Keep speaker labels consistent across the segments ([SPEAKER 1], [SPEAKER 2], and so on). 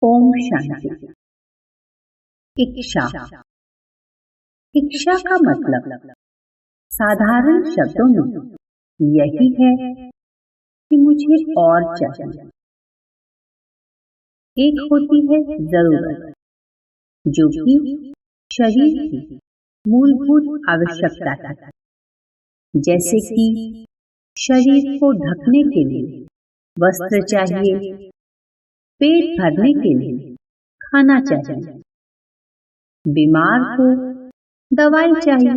[SPEAKER 1] ओम शांति। इच्छा। इच्छा का मतलब साधारण शब्दों में यही है कि मुझे और चाहिए। एक होती है जरूरत, जो कि शरीर की मूलभूत आवश्यकता है, जैसे कि शरीर को ढकने के लिए वस्त्र चाहिए, पेट भरने के लिए खाना चाहिए, बीमार को दवाई चाहिए।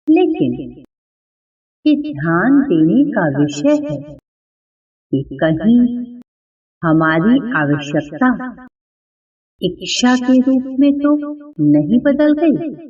[SPEAKER 1] लेकिन ये ध्यान देने का विषय है कि कहीं हमारी आवश्यकता इच्छा के रूप में तो नहीं बदल गई।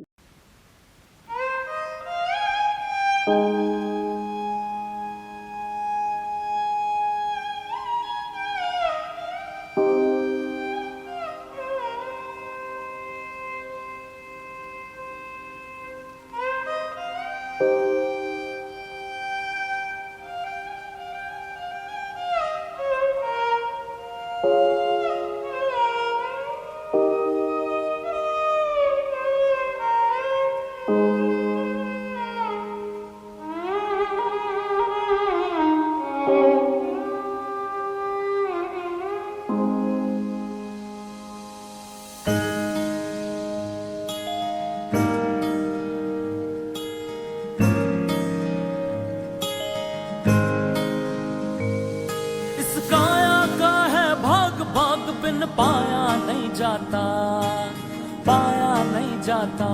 [SPEAKER 2] पाया नहीं जाता, पाया नहीं जाता,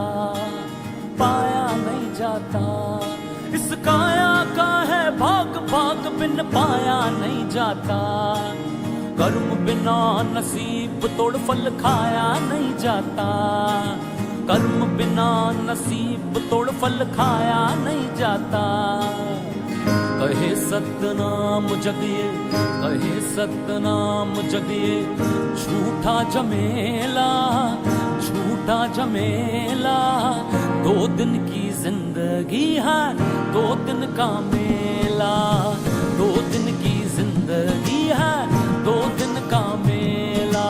[SPEAKER 2] पाया नहीं जाता। इस काया का है भाग भाग बिन पाया नहीं जाता। कर्म बिना नसीब तोड़ फल खाया नहीं जाता। कर्म बिना नसीब तोड़ फल खाया नहीं जाता। कहे सतनाम जगिए, कहे सतनाम जगिए, झूठा झमेला, झूठा झमेला। 2 दिन की जिंदगी है, 2 दिन का मेला। 2 दिन की जिंदगी है, 2 दिन का मेला।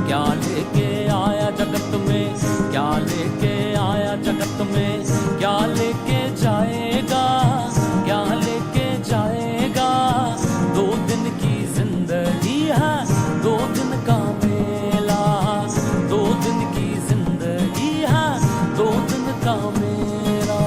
[SPEAKER 2] क्या लेके आया जगत में, क्या लेके आया जगत में, क्या लेके जाएगा, क्या लेके जाएगा। 2 दिन की जिंदगी है, 2 दिन का मेला। 2 दिन की जिंदगी है, 2 दिन का मेला।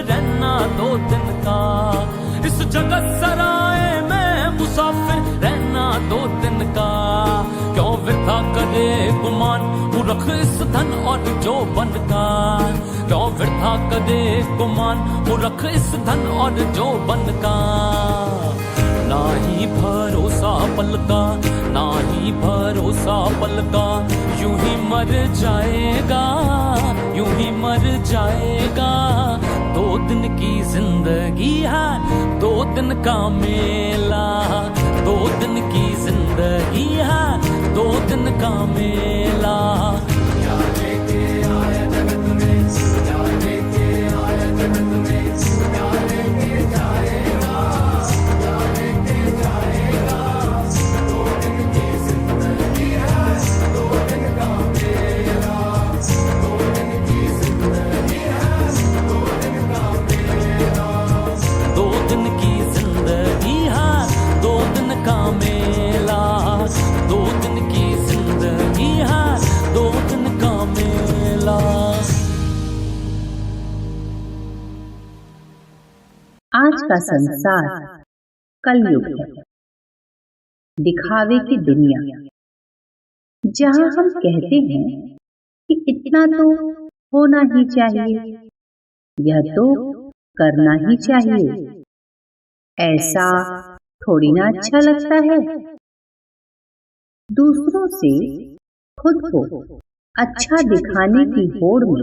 [SPEAKER 2] रहना 2 दिन का, इस जगत सराय में मुसाफिर रहना 2 दिन का। क्यों वृथा करे गुमान मूर्ख इस धन और जोबन का। क्यों वृथा करे गुमान मूर्ख इस धन और जोबन का। ना ही भरोसा पल का, ना ही भरोसा पल का। यूं ही मर जाएगा, यूं ही मर जाएगा। 2 दिन की जिंदगी है, 2 दिन का मेला। 2 दिन की जिंदगी है, 2 दिन का मेला। क्या लेके आया जगत में, क्या लेके आया जगत में, क्या लेके जाएगा, की जिंदगी है 2 दिन का मेला, 2 दिन की जिंदगी है 2 दिन का मेला।
[SPEAKER 1] आज का संसार कलयुग है, दिखावे की दुनिया, जहां हम कहते हैं कि इतना तो होना ही चाहिए, यह तो करना ही चाहिए, ऐसा थोड़ी ना अच्छा लगता है। दूसरों से खुद को अच्छा दिखाने की होड़ में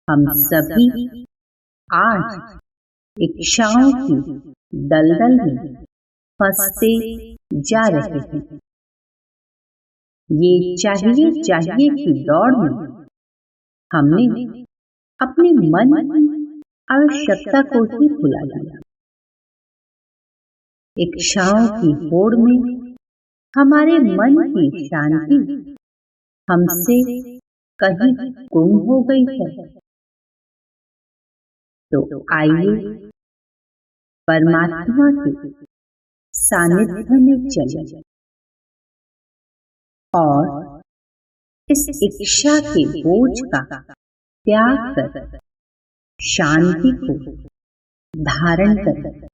[SPEAKER 1] हम सभी आज इच्छाओं की दलदल में फंसते जा रहे हैं। ये चाहिए चाहिए की दौड़ में हमने अपने मन की आवश्यकता को ही भुला दिया। इच्छाओं की होड़ में हमारे मन की शांति हमसे कहीं गुम हो गई है। तो आइए परमात्मा के सानिध्य में चले और इस इच्छा के बोझ का त्याग कर शांति को धारण करें।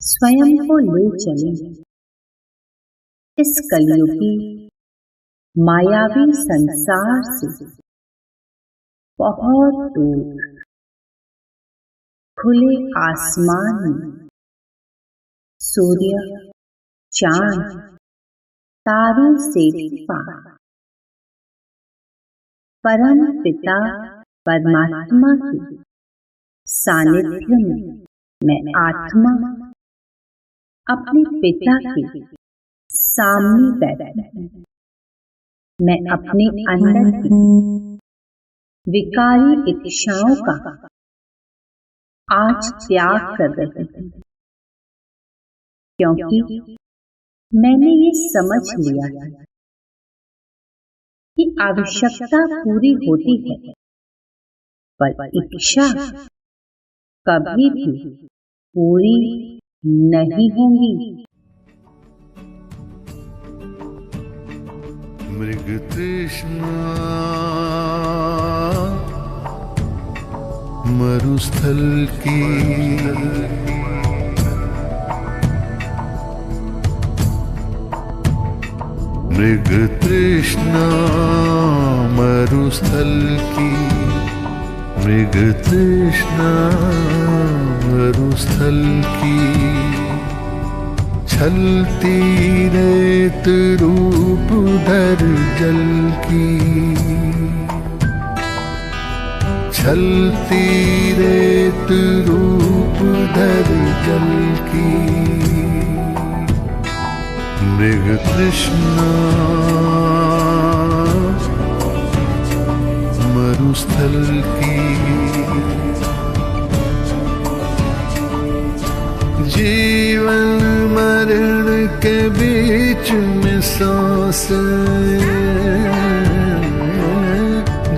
[SPEAKER 1] स्वयं को ले चले इस कलयुगी मायावी संसार से बहुत दूर, खुले आसमान में सूर्य, चांद, तारों से भी पार, परम पिता परमात्मा के सानिध्य में मैं आत्मा अपने पिता के सामने बैठी हूं। मैं अपने अंदर की विकारी इच्छाओं का आज त्याग कर रही हूं, क्योंकि मैंने ये समझ लिया है कि आवश्यकता पूरी होती है, पर इच्छा कभी भी पूरी नहीं होंगी।
[SPEAKER 3] मृग तृष्णा मरुस्थल की, मृग तृष्णा मरुस्थल की, मृग तृष्णा मरुस्थल की, छलती रेत रूप धर जल की, छलती रेत रूप धर जल की, मृग तृष्णा मरुस्थल की। जीवन मरण के बीच में सांस,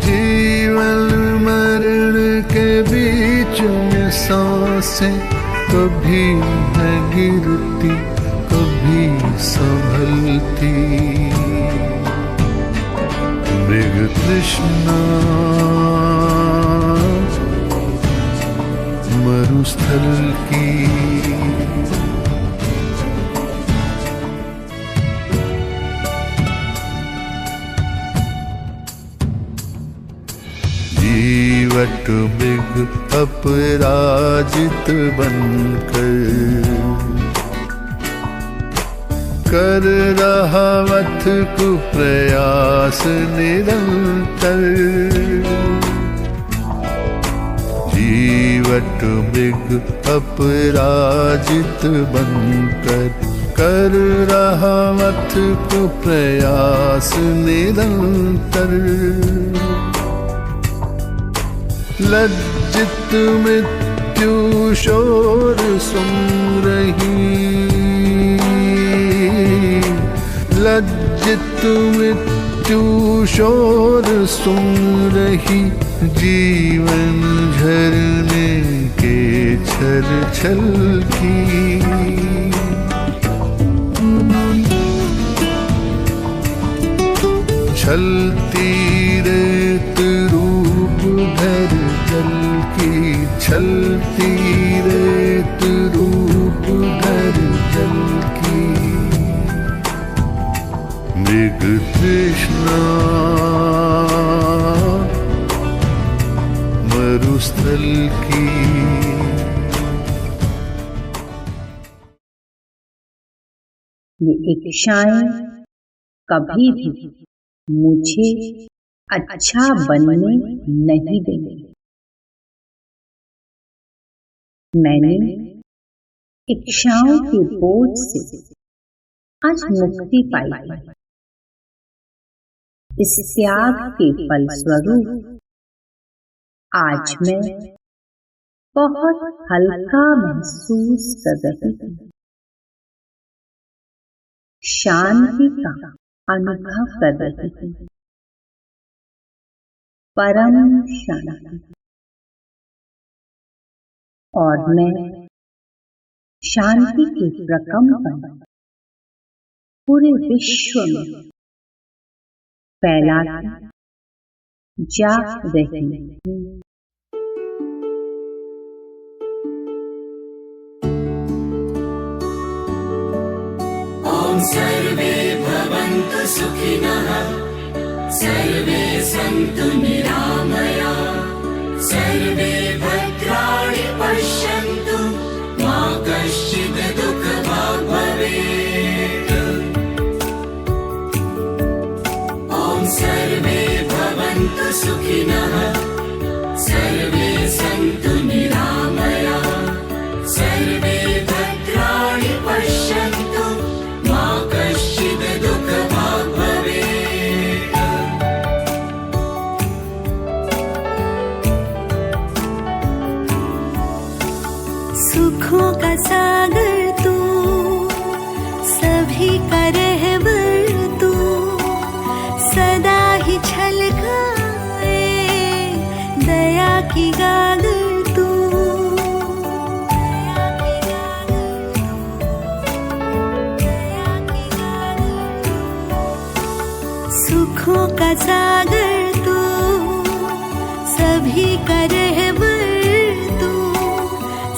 [SPEAKER 3] जीवन मरण के बीच में सांसें, कभी है गिरती कभी संभलती, मृग तृष्णा मरुस्थल की। जीवट मृग अपराजित बनकर कर रहा वथ को प्रयास निरंतर। जीवट मृग अपराजित बनकर कर रहा वथ को प्रयास निरंतर। लज्जित मृत्यु शोर सुन रही, लज्जित मृत्यु शोर सुन रही, जीवन झरने के छल छल की। छलती रेत रूप धर जल की, छलती रेत रूप धर जल की। मृग तृष्णा मरुस्थल की।
[SPEAKER 1] ये इच्छाएं कभी भी मुझे अच्छा बनने नहीं देंगे। मैंने इच्छाओं के बोझ से आज मुक्ति पाई है। इस त्याग के फलस्वरूप आज मैं बहुत हल्का महसूस कर रही हूँ। शांति का अनुभव कर रही हूँ। परम शांति। और मैं शांति के प्रकंपन पूरे विश्व में फैलाती जा रही हूँ।
[SPEAKER 4] सर्वे भवन्तु सुखिनः, सर्वे सन्तु निरामया, सर्वे भद्राणि पश्यन्तु, मा कश्चित् दुःखभाग् भवेत्। ॐ सर्वे भवन्तु सुखिनः, सर्वे सन्तु निरामया, सर्वे भद्राणि पश्यन्तु, मा कश्चित् दुःखभाग् भवेत्।
[SPEAKER 5] सुखों का सागर तू, सभी का रहबर तू, सदा ही छलकाए दया की गागर तू। सुखों का सागर तू, सभी का रहबर तू,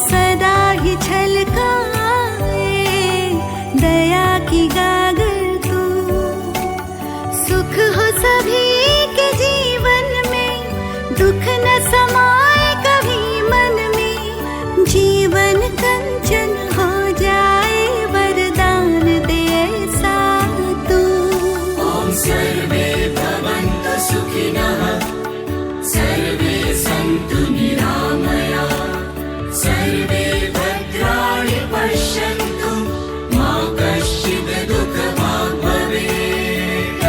[SPEAKER 5] सदा ही छलकाए दया की गागर तू। सुख हो सभी के जीवन में, दुख न समाए कभी मन में। जीवन कंचन हो जाए, वरदान दे ऐसा तू।
[SPEAKER 4] सर्वे भवन्तु सुखिनः, सर्वे सन्तु निरामया, सर्वे भद्राणि पश्यन्तु, मा कश्चित् दुःखभाग् भवेत्।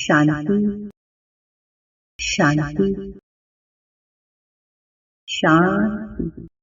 [SPEAKER 1] शांति शांति शांति।